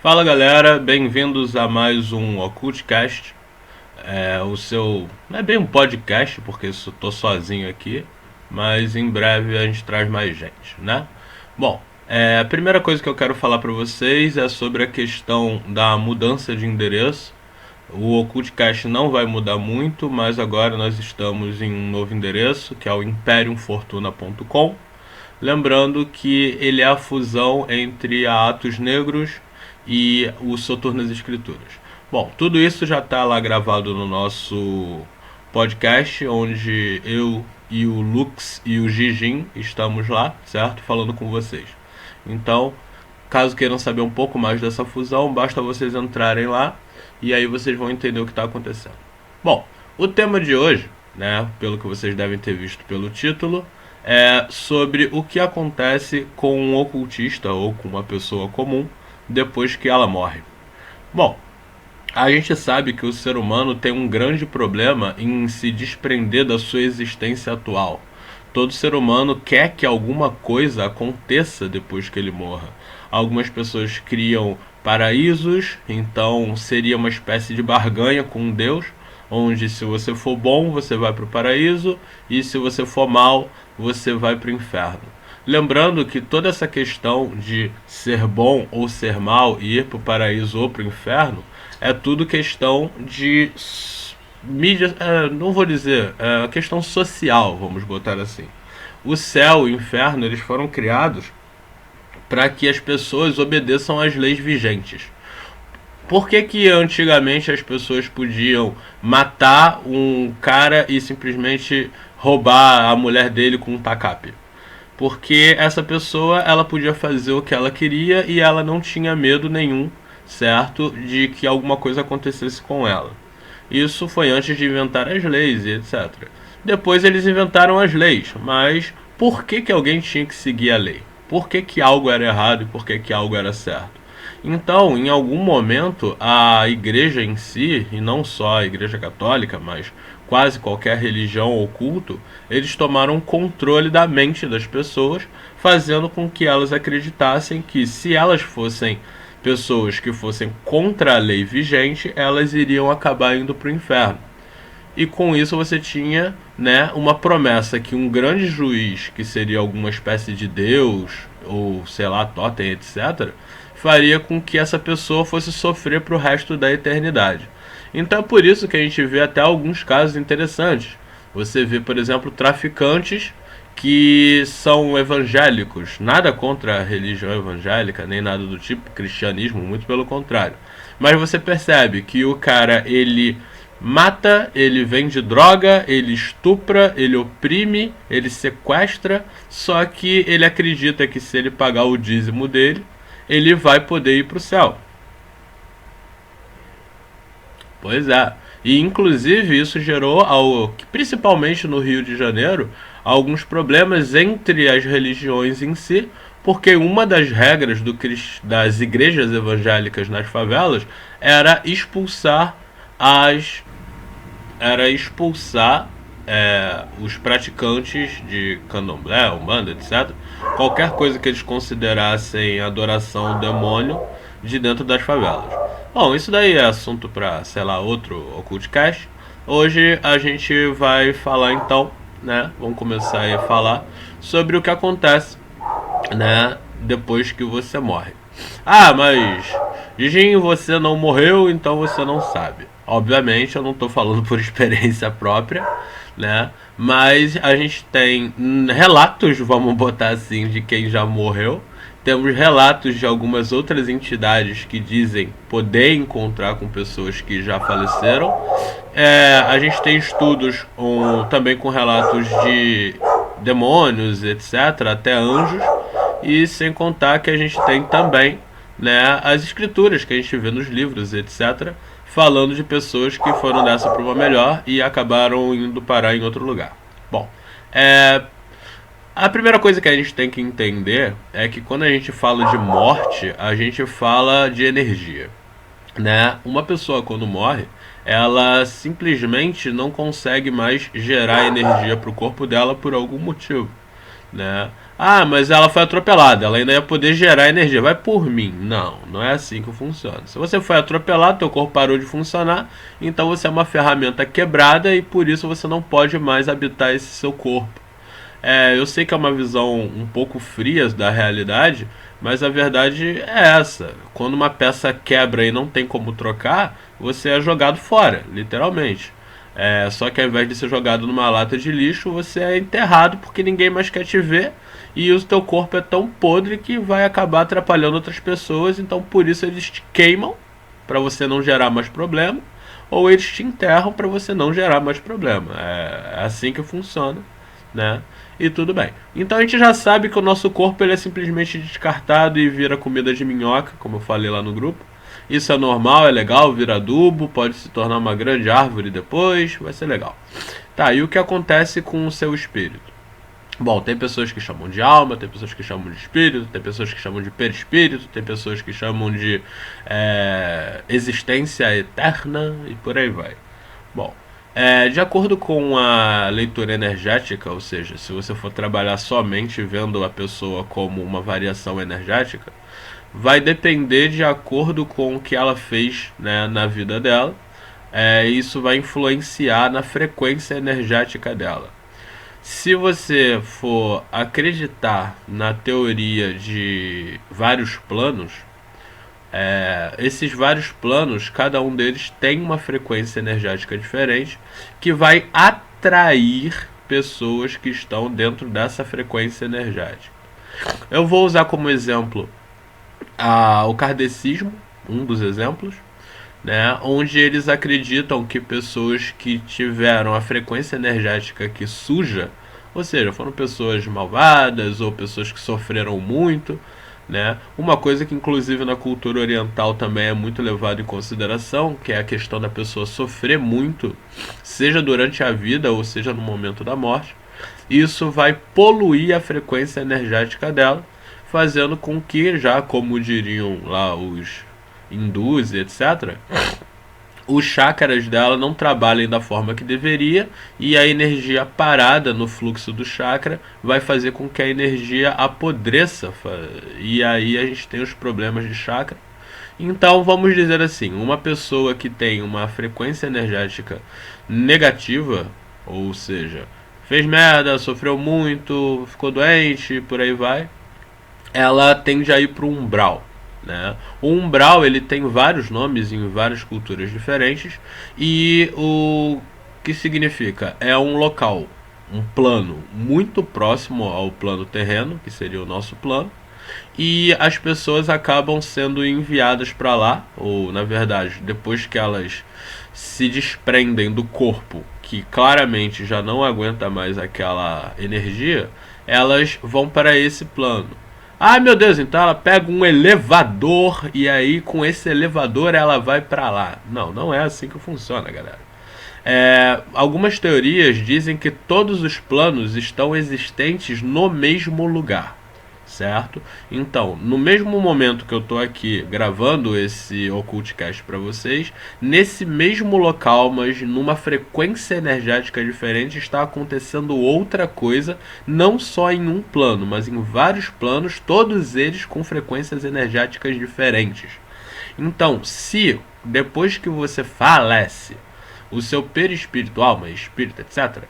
Fala galera, bem-vindos a mais um Occultcast. O seu. Não é bem um podcast, porque eu tô sozinho aqui, mas em breve a gente traz mais gente, né? Bom, a primeira coisa que eu quero falar para vocês é sobre a questão da mudança de endereço. O Occultcast não vai mudar muito, mas agora nós estamos em um novo endereço, que é o imperiumfortuna.com. Lembrando que ele é a fusão entre a Atos Negros e o Soturnas Escrituras. Bom, tudo isso já está lá gravado no nosso podcast, onde eu e o Lux e o Gigin estamos lá, certo? Falando com vocês. Então, caso queiram saber um pouco mais dessa fusão, basta vocês entrarem lá e aí vocês vão entender o que está acontecendo. Bom, o tema de hoje, né, pelo que vocês devem ter visto pelo título, é sobre o que acontece com um ocultista ou com uma pessoa comum depois que ela morre. Bom, a gente sabe que o ser humano tem um grande problema em se desprender da sua existência atual. Todo ser humano quer que alguma coisa aconteça depois que ele morra. Algumas pessoas criam paraísos, então seria uma espécie de barganha com Deus, onde se você for bom, você vai para o paraíso, e se você for mal, você vai para o inferno. Lembrando que toda essa questão de ser bom ou ser mal e ir para o paraíso ou para o inferno é tudo questão de mídia, não vou dizer, é questão social, vamos botar assim. O céu e o inferno, eles foram criados para que as pessoas obedeçam às leis vigentes. Por que antigamente as pessoas podiam matar um cara e simplesmente roubar a mulher dele com um tacape? Porque essa pessoa, ela podia fazer o que ela queria e ela não tinha medo nenhum, certo, de que alguma coisa acontecesse com ela. Isso foi antes de inventar as leis e etc. Depois eles inventaram as leis, mas por que alguém tinha que seguir a lei? Por que algo era errado e por que algo era certo? Então, em algum momento, a igreja em si, e não só a igreja católica, mas quase qualquer religião ou culto, eles tomaram controle da mente das pessoas, fazendo com que elas acreditassem que se elas fossem pessoas que fossem contra a lei vigente, elas iriam acabar indo para o inferno. E com isso você tinha, né, uma promessa que um grande juiz, que seria alguma espécie de Deus, ou sei lá, totem, etc., faria com que essa pessoa fosse sofrer para o resto da eternidade. Então é por isso que a gente vê até alguns casos interessantes. Você vê, por exemplo, traficantes que são evangélicos, nada contra a religião evangélica, nem nada do tipo, cristianismo, muito pelo contrário. Mas você percebe que o cara, ele mata, ele vende droga, ele estupra, ele oprime, ele sequestra, só que ele acredita que se ele pagar o dízimo dele, ele vai poder ir para o céu. Pois é. E inclusive isso gerou, principalmente no Rio de Janeiro, alguns problemas entre as religiões em si, porque uma das regras das igrejas evangélicas nas favelas era expulsar as era expulsar os praticantes de candomblé, umbanda, etc. Qualquer coisa que eles considerassem adoração ao demônio de dentro das favelas. Bom, isso daí é assunto para, sei lá, outro Occultcast. Hoje a gente vai falar então, né? Vamos começar aí a falar sobre o que acontece, né, depois que você morre. Ah, mas Gigin, você não morreu, então você não sabe. Obviamente eu não estou falando por experiência própria, né? Mas a gente tem relatos, vamos botar assim, de quem já morreu. Temos relatos de algumas outras entidades que dizem poder encontrar com pessoas que já faleceram. A gente tem estudos também com relatos de demônios, etc., até anjos. E sem contar que a gente tem também, né, as escrituras que a gente vê nos livros, etc., falando de pessoas que foram dessa para uma melhor e acabaram indo parar em outro lugar. Bom, a primeira coisa que a gente tem que entender é que quando a gente fala de morte, a gente fala de energia, né? Uma pessoa quando morre, ela simplesmente não consegue mais gerar energia para o corpo dela por algum motivo, né? Ah, mas ela foi atropelada, ela ainda ia poder gerar energia. Vai por mim. Não, não é assim que funciona. Se você foi atropelado, teu corpo parou de funcionar, então você é uma ferramenta quebrada e por isso você não pode mais habitar esse seu corpo. Eu sei que é uma visão um pouco fria da realidade, mas a verdade é essa. Quando uma peça quebra e não tem como trocar, você é jogado fora, literalmente. Só que ao invés de ser jogado numa lata de lixo, você é enterrado porque ninguém mais quer te ver e o teu corpo é tão podre que vai acabar atrapalhando outras pessoas, então por isso eles te queimam para você não gerar mais problema, ou eles te enterram para você não gerar mais problema. É assim que funciona, né? E tudo bem. Então a gente já sabe que o nosso corpo ele é simplesmente descartado e vira comida de minhoca, como eu falei lá no grupo. Isso é normal, é legal, vira adubo, pode se tornar uma grande árvore depois, vai ser legal. Tá, e o que acontece com o seu espírito? Bom, tem pessoas que chamam de alma, tem pessoas que chamam de espírito, tem pessoas que chamam de perispírito, tem pessoas que chamam de existência eterna e por aí vai. Bom, de acordo com a leitura energética, ou seja, se você for trabalhar somente vendo a pessoa como uma variação energética, vai depender de acordo com o que ela fez, né, na vida dela. Isso vai influenciar na frequência energética dela. Se você for acreditar na teoria de vários planos, esses vários planos, cada um deles tem uma frequência energética diferente que vai atrair pessoas que estão dentro dessa frequência energética. Eu vou usar como exemplo o kardecismo, um dos exemplos, né, onde eles acreditam que pessoas que tiveram a frequência energética que suja, ou seja, foram pessoas malvadas ou pessoas que sofreram muito, né? Uma coisa que inclusive na cultura oriental também é muito levado em consideração, que é a questão da pessoa sofrer muito, seja durante a vida ou seja no momento da morte. Isso vai poluir a frequência energética dela, fazendo com que, já como diriam lá os hindus, etc., os chakras dela não trabalhem da forma que deveria e a energia parada no fluxo do chakra vai fazer com que a energia apodreça e aí a gente tem os problemas de chakra. Então vamos dizer assim, uma pessoa que tem uma frequência energética negativa, ou seja, fez merda, sofreu muito, ficou doente, por aí vai, ela tende a ir para o umbral. Né? O umbral ele tem vários nomes em várias culturas diferentes e o que significa? É um local, um plano muito próximo ao plano terreno, que seria o nosso plano, e as pessoas acabam sendo enviadas para lá, ou na verdade, depois que elas se desprendem do corpo, que claramente já não aguenta mais aquela energia, elas vão para esse plano. Ah, meu Deus, então ela pega um elevador e aí com esse elevador ela vai pra lá. Não, não é assim que funciona, galera. Algumas teorias dizem que todos os planos estão existentes no mesmo lugar, certo? Então, no mesmo momento que eu tô aqui gravando esse Occultcast para vocês, nesse mesmo local, mas numa frequência energética diferente, está acontecendo outra coisa, não só em um plano, mas em vários planos, todos eles com frequências energéticas diferentes. Então, se depois que você falece, o seu perispírito, alma, espírito, etc.,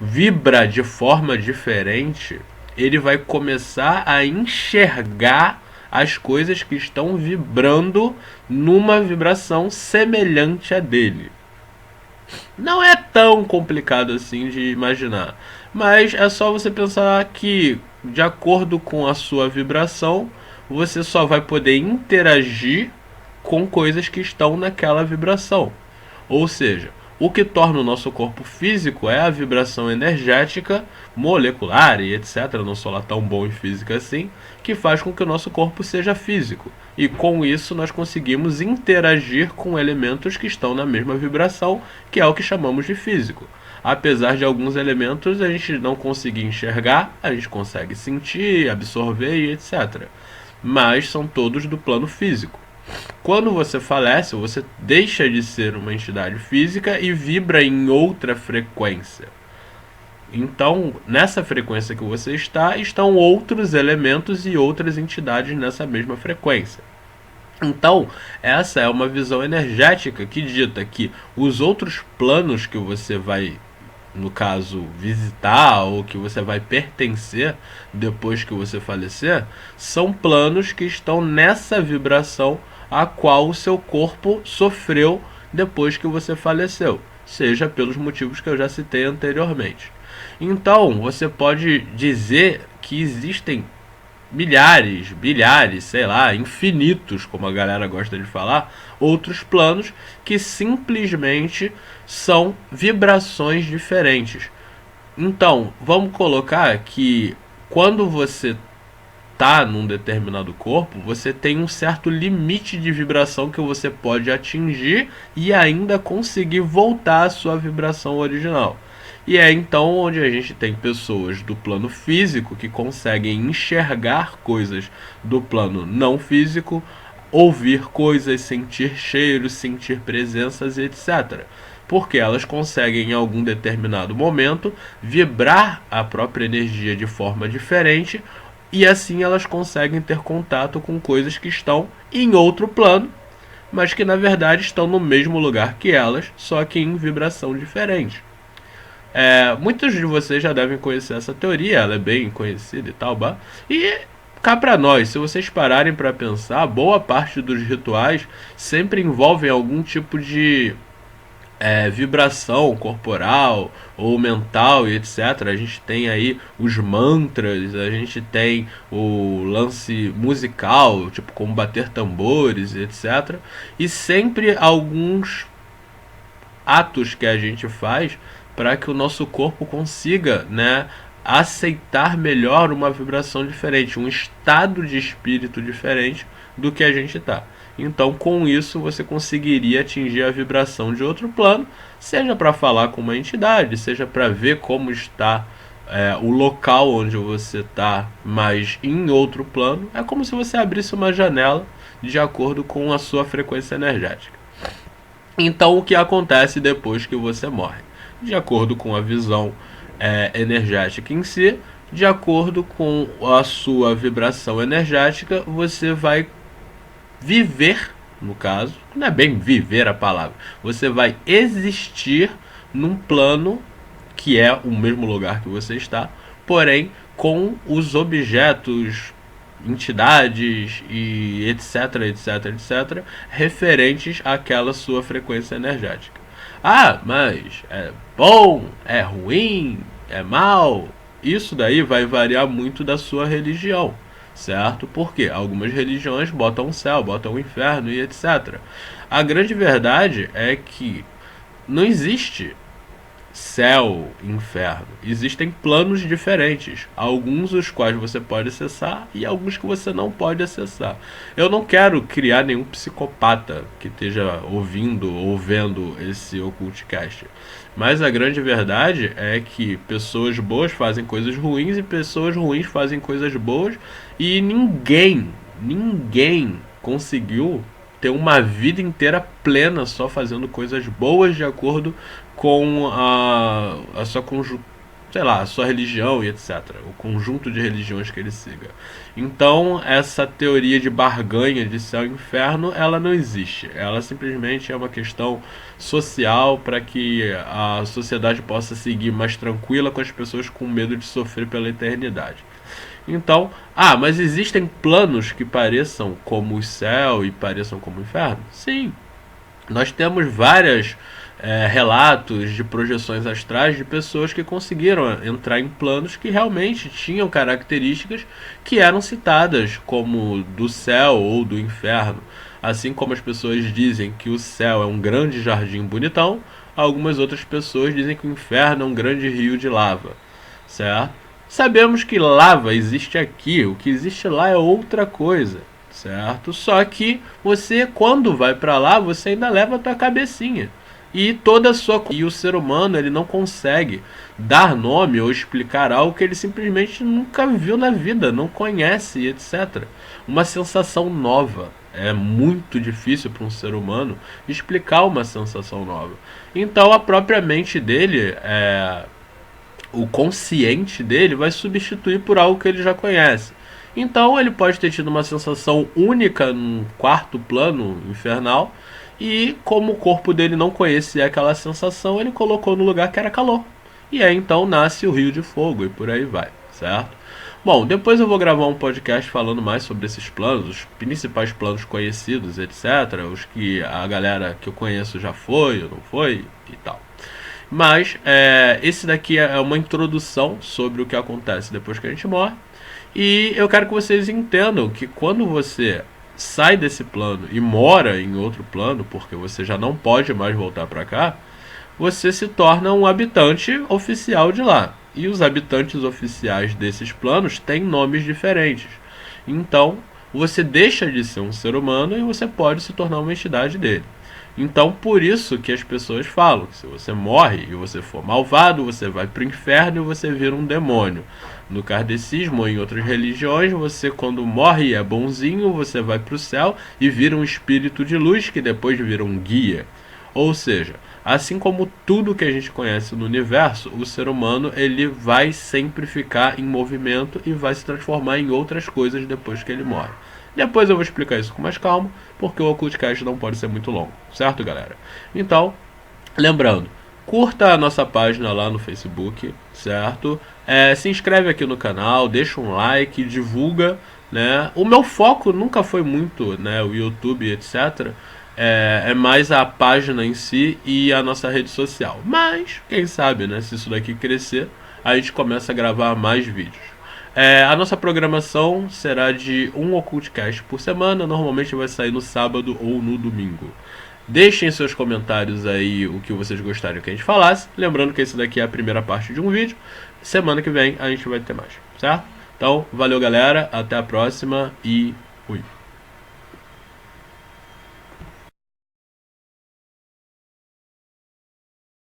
vibra de forma diferente, ele vai começar a enxergar as coisas que estão vibrando numa vibração semelhante à dele. Não é tão complicado assim de imaginar, mas é só você pensar que, de acordo com a sua vibração, você só vai poder interagir com coisas que estão naquela vibração. Ou seja, o que torna o nosso corpo físico é a vibração energética, molecular e etc. Eu não sou lá tão bom em física assim, que faz com que o nosso corpo seja físico. E com isso nós conseguimos interagir com elementos que estão na mesma vibração, que é o que chamamos de físico. Apesar de alguns elementos a gente não conseguir enxergar, a gente consegue sentir, absorver e etc. Mas são todos do plano físico. Quando você falece, você deixa de ser uma entidade física e vibra em outra frequência. Então, nessa frequência que você está, estão outros elementos e outras entidades nessa mesma frequência. Então, essa é uma visão energética que dita que os outros planos que você vai, no caso, visitar ou que você vai pertencer depois que você falecer, são planos que estão nessa vibração a qual o seu corpo sofreu depois que você faleceu, seja pelos motivos que eu já citei anteriormente. Então, você pode dizer que existem milhares, bilhares, sei lá, infinitos, como a galera gosta de falar, outros planos que simplesmente são vibrações diferentes. Então, vamos colocar que quando você tá num determinado corpo, você tem um certo limite de vibração que você pode atingir e ainda conseguir voltar à sua vibração original. E é então onde a gente tem pessoas do plano físico que conseguem enxergar coisas do plano não físico, ouvir coisas, sentir cheiros, sentir presenças, etc. Porque elas conseguem em algum determinado momento vibrar a própria energia de forma diferente e assim elas conseguem ter contato com coisas que estão em outro plano, mas que na verdade estão no mesmo lugar que elas, só que em vibração diferente. Muitos de vocês já devem conhecer essa teoria, ela é bem conhecida e tal, e cá pra nós, se vocês pararem para pensar, boa parte dos rituais sempre envolvem algum tipo de vibração corporal ou mental e etc. A gente tem aí os mantras, a gente tem o lance musical, tipo como bater tambores e etc. E sempre alguns atos que a gente faz para que o nosso corpo consiga, né, aceitar melhor uma vibração diferente, um estado de espírito diferente do que a gente está. Então, com isso, você conseguiria atingir a vibração de outro plano, seja para falar com uma entidade, seja para ver como está o local onde você está, mas em outro plano. É como se você abrisse uma janela de acordo com a sua frequência energética. Então, o que acontece depois que você morre? De acordo com a visão energética em si, de acordo com a sua vibração energética, você vai viver, no caso, não é bem viver a palavra, você vai existir num plano que é o mesmo lugar que você está, porém com os objetos, entidades e etc, etc, etc, referentes àquela sua frequência energética. Ah, mas é bom, é ruim, é mal? Isso daí vai variar muito da sua religião, certo? Porque algumas religiões botam o céu, botam o inferno e etc. A grande verdade é que não existe céu, inferno. Existem planos diferentes, alguns os quais você pode acessar e alguns que você não pode acessar. Eu não quero criar nenhum psicopata que esteja ouvindo ou vendo esse Occultcast, mas a grande verdade é que pessoas boas fazem coisas ruins e pessoas ruins fazem coisas boas, e ninguém conseguiu ter uma vida inteira plena só fazendo coisas boas de acordo com a sua sei lá, a sua religião e etc. O conjunto de religiões que ele siga. Então, essa teoria de barganha de céu e inferno, ela não existe. Ela simplesmente é uma questão social para que a sociedade possa seguir mais tranquila com as pessoas com medo de sofrer pela eternidade. Então, mas existem planos que pareçam como o céu e pareçam como o inferno? Sim. Nós temos vários relatos de projeções astrais de pessoas que conseguiram entrar em planos que realmente tinham características que eram citadas como do céu ou do inferno. Assim como as pessoas dizem que o céu é um grande jardim bonitão, algumas outras pessoas dizem que o inferno é um grande rio de lava, certo? Sabemos que lava existe aqui, o que existe lá é outra coisa, certo? Só que você, quando vai para lá, você ainda leva a tua cabecinha. E toda a sua... E o ser humano, ele não consegue dar nome ou explicar algo que ele simplesmente nunca viu na vida, não conhece, etc. Uma sensação nova. É muito difícil para um ser humano explicar uma sensação nova. Então a própria mente dele o consciente dele vai substituir por algo que ele já conhece. Então ele pode ter tido uma sensação única num quarto plano infernal, e como o corpo dele não conhecia aquela sensação, ele colocou no lugar que era calor. E aí então nasce o Rio de Fogo e por aí vai, certo? Bom, depois eu vou gravar um podcast falando mais sobre esses planos, os principais planos conhecidos, etc. Os que a galera que eu conheço já foi ou não foi e tal. Mas esse daqui é uma introdução sobre o que acontece depois que a gente morre. E eu quero que vocês entendam que quando você sai desse plano e mora em outro plano, porque você já não pode mais voltar para cá, você se torna um habitante oficial de lá. E os habitantes oficiais desses planos têm nomes diferentes. Então, você deixa de ser um ser humano e você pode se tornar uma entidade dele. Então, por isso que as pessoas falam que se você morre e você for malvado, você vai para o inferno e você vira um demônio. No kardecismo ou em outras religiões, você quando morre e é bonzinho, você vai para o céu e vira um espírito de luz que depois vira um guia. Ou seja, assim como tudo que a gente conhece no universo, o ser humano ele vai sempre ficar em movimento e vai se transformar em outras coisas depois que ele morre. Depois eu vou explicar isso com mais calma, porque o Occultcast não pode ser muito longo, certo, galera? Então, lembrando, curta a nossa página lá no Facebook, certo? Se inscreve aqui no canal, deixa um like, divulga, né? O meu foco nunca foi muito, né, o YouTube, etc. É mais a página em si e a nossa rede social. Mas, quem sabe, né, se isso daqui crescer, a gente começa a gravar mais vídeos. A nossa programação será de um Occultcast por semana, normalmente vai sair no sábado ou no domingo. Deixem seus comentários aí o que vocês gostariam que a gente falasse. Lembrando que esse daqui é a primeira parte de um vídeo. Semana que vem a gente vai ter mais, certo? Então, valeu galera, até a próxima e fui.